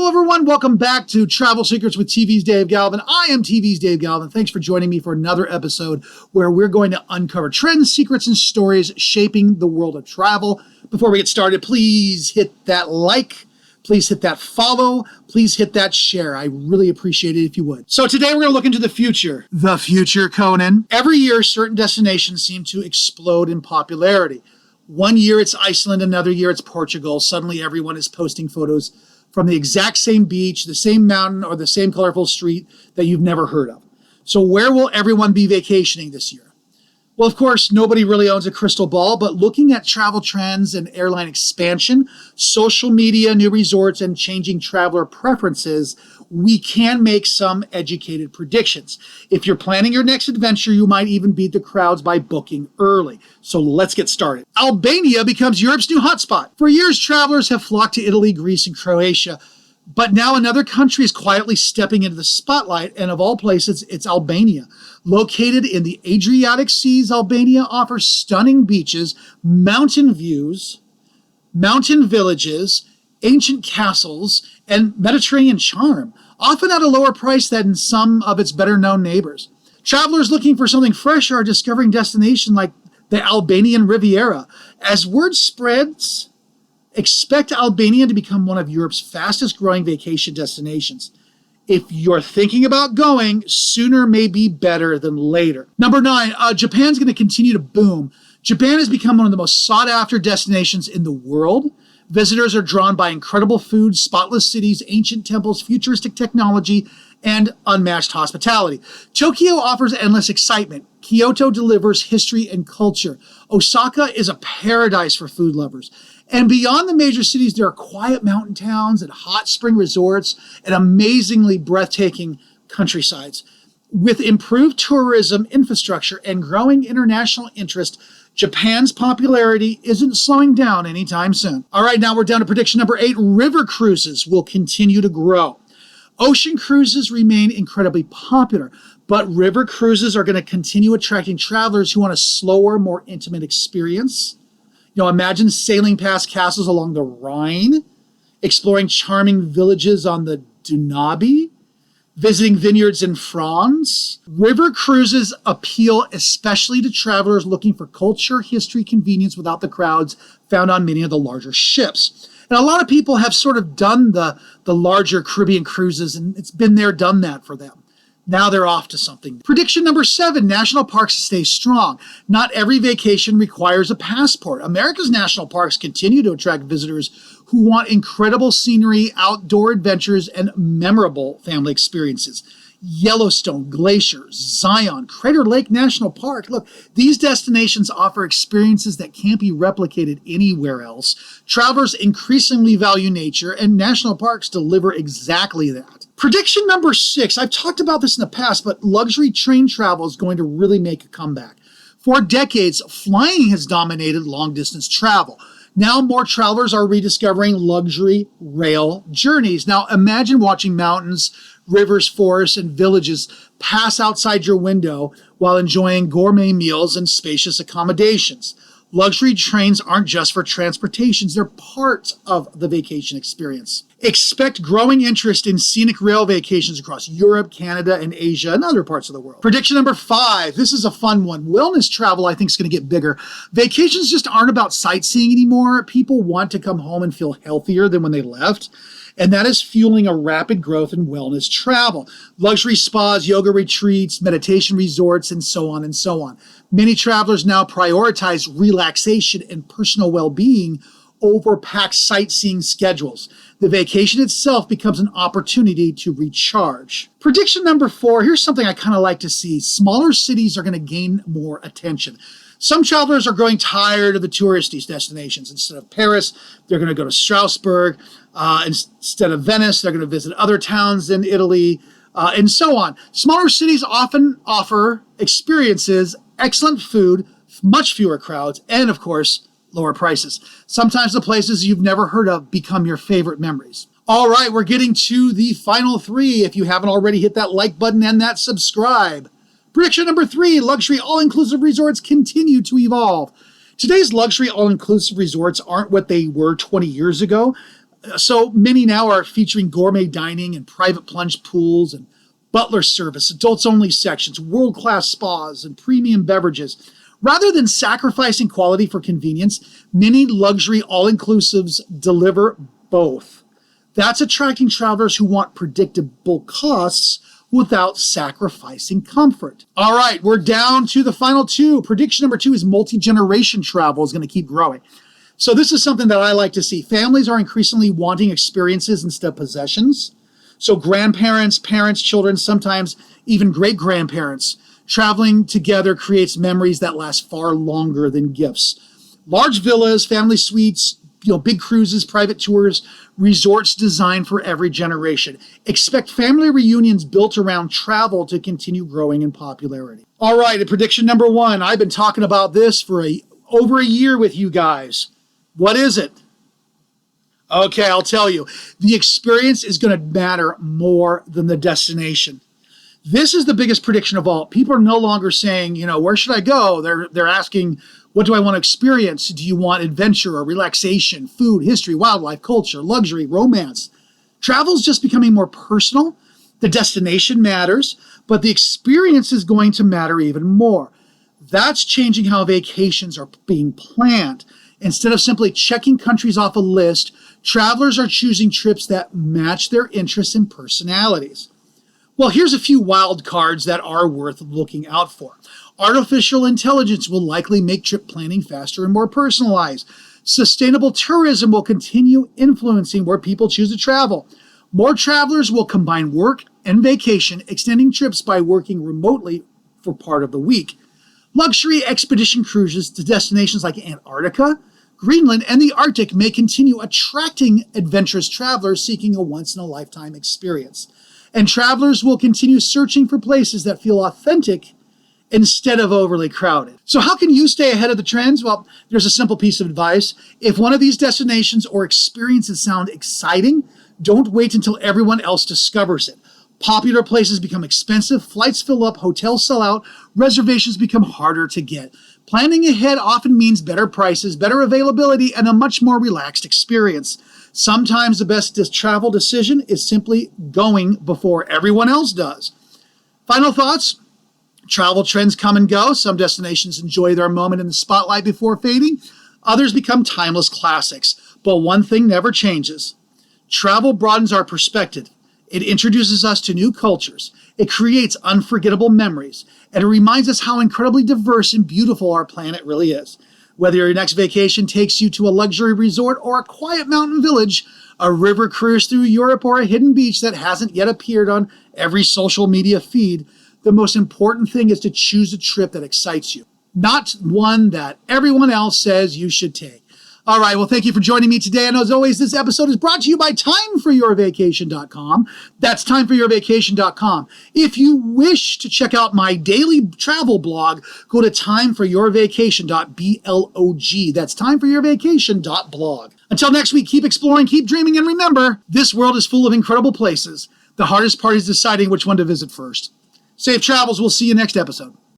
Hello, everyone. Welcome back to Travel Secrets with TV's Dave Galvin. I am TV's Dave Galvin. Thanks for joining me for another episode where we're going to uncover trends, secrets, and stories shaping the world of travel. Before we get started, please hit that like. Please hit that follow. Please hit that share. I really appreciate it if you would. So today we're going to look into the future. The future, Conan. Every year, certain destinations seem to explode in popularity. One year it's Iceland, another year it's Portugal. Suddenly everyone is posting photos from the exact same beach, the same mountain, or the same colorful street that you've never heard of. So where will everyone be vacationing this year? Well, of course, nobody really owns a crystal ball, but looking at travel trends and airline expansion, social media, new resorts, and changing traveler preferences, we can make some educated predictions. If you're planning your next adventure, you might even beat the crowds by booking early. So let's get started. Albania becomes Europe's new hotspot. For years, travelers have flocked to Italy, Greece, and Croatia. But now another country is quietly stepping into the spotlight, and of all places, it's Albania. Located in the Adriatic Seas, Albania offers stunning beaches, mountain views, mountain villages, ancient castles, and Mediterranean charm, often at a lower price than some of its better-known neighbors. Travelers looking for something fresh are discovering destinations like the Albanian Riviera. As word spreads, expect Albania to become one of Europe's fastest-growing vacation destinations. If you're thinking about going, sooner may be better than later. Number 9, Japan's going to continue to boom. Japan has become one of the most sought-after destinations in the world. Visitors are drawn by incredible food, spotless cities, ancient temples, futuristic technology, and unmatched hospitality. Tokyo offers endless excitement. Kyoto delivers history and culture. Osaka is a paradise for food lovers. And beyond the major cities, there are quiet mountain towns and hot spring resorts and amazingly breathtaking countrysides. With improved tourism infrastructure and growing international interest, Japan's popularity isn't slowing down anytime soon. All right, now we're down to prediction number 8. River cruises will continue to grow. Ocean cruises remain incredibly popular, but river cruises are going to continue attracting travelers who want a slower, more intimate experience. Imagine sailing past castles along the Rhine, exploring charming villages on the Danube, visiting vineyards in France. River cruises appeal especially to travelers looking for culture, history, convenience without the crowds found on many of the larger ships. And a lot of people have sort of done the larger Caribbean cruises, and it's been there, done that for them. Now they're off to something. Prediction number 7, national parks stay strong. Not every vacation requires a passport. America's national parks continue to attract visitors who want incredible scenery, outdoor adventures, and memorable family experiences. Yellowstone, Glacier, Zion, Crater Lake National Park. Look, these destinations offer experiences that can't be replicated anywhere else. Travelers increasingly value nature, and national parks deliver exactly that. Prediction number 6, I've talked about this in the past, but luxury train travel is going to really make a comeback. For decades, flying has dominated long-distance travel. Now more travelers are rediscovering luxury rail journeys. Now imagine watching mountains, rivers, forests, and villages pass outside your window while enjoying gourmet meals and spacious accommodations. Luxury trains aren't just for transportations, they're part of the vacation experience. Expect growing interest in scenic rail vacations across Europe, Canada, and Asia, and other parts of the world. Prediction number 5, this is a fun one. Wellness travel, I think, is going to get bigger. Vacations just aren't about sightseeing anymore. People want to come home and feel healthier than when they left. And that is fueling a rapid growth in wellness travel. Luxury spas, yoga retreats, meditation resorts, and so on and so on. Many travelers now prioritize relaxation and personal well-being over packed sightseeing schedules. The vacation itself becomes an opportunity to recharge. Prediction number 4, here's something I kind of like to see. Smaller cities are going to gain more attention. Some travelers are growing tired of the touristy destinations. Instead of Paris, they're going to go to Strasbourg. Instead of Venice, they're going to visit other towns in Italy, and so on. Smaller cities often offer experiences, excellent food, much fewer crowds, and of course, lower prices. Sometimes the places you've never heard of become your favorite memories. All right, we're getting to the final 3. If you haven't already, hit that like button and that subscribe. Prediction number 3, luxury all-inclusive resorts continue to evolve. Today's luxury all-inclusive resorts aren't what they were 20 years ago. So many now are featuring gourmet dining and private plunge pools and butler service, adults-only sections, world-class spas, and premium beverages. Rather than sacrificing quality for convenience, many luxury all-inclusives deliver both. That's attracting travelers who want predictable costs without sacrificing comfort. All right, we're down to the final two. Prediction number 2 is multi-generation travel is going to keep growing. So this is something that I like to see. Families are increasingly wanting experiences instead of possessions. So grandparents, parents, children, sometimes even great-grandparents traveling together creates memories that last far longer than gifts. Large villas, family suites, big cruises, private tours, resorts designed for every generation. Expect family reunions built around travel to continue growing in popularity. All right, and prediction number 1. I've been talking about this for over a year with you guys. What is it? Okay, I'll tell you. The experience is going to matter more than the destination. This is the biggest prediction of all. People are no longer saying, where should I go? They're asking, what do I want to experience? Do you want adventure or relaxation, food, history, wildlife, culture, luxury, romance? Travel is just becoming more personal. The destination matters, but the experience is going to matter even more. That's changing how vacations are being planned. Instead of simply checking countries off a list, travelers are choosing trips that match their interests and personalities. Well, here's a few wild cards that are worth looking out for. Artificial intelligence will likely make trip planning faster and more personalized. Sustainable tourism will continue influencing where people choose to travel. More travelers will combine work and vacation, extending trips by working remotely for part of the week. Luxury expedition cruises to destinations like Antarctica, Greenland, and the Arctic may continue attracting adventurous travelers seeking a once-in-a-lifetime experience. And travelers will continue searching for places that feel authentic instead of overly crowded. So how can you stay ahead of the trends? Well, there's a simple piece of advice. If one of these destinations or experiences sound exciting, don't wait until everyone else discovers it. Popular places become expensive, flights fill up, hotels sell out, reservations become harder to get. Planning ahead often means better prices, better availability, and a much more relaxed experience. Sometimes the best travel decision is simply going before everyone else does. Final thoughts? Travel trends come and go. Some destinations enjoy their moment in the spotlight before fading. Others become timeless classics. But one thing never changes. Travel broadens our perspective. It introduces us to new cultures. It creates unforgettable memories. And it reminds us how incredibly diverse and beautiful our planet really is. Whether your next vacation takes you to a luxury resort or a quiet mountain village, a river cruise through Europe, or a hidden beach that hasn't yet appeared on every social media feed, the most important thing is to choose a trip that excites you, not one that everyone else says you should take. All right, well, thank you for joining me today. And as always, this episode is brought to you by timeforyourvacation.com. That's timeforyourvacation.com. If you wish to check out my daily travel blog, go to timeforyourvacation.blog. That's timeforyourvacation.blog. Until next week, keep exploring, keep dreaming, and remember, this world is full of incredible places. The hardest part is deciding which one to visit first. Safe travels. We'll see you next episode.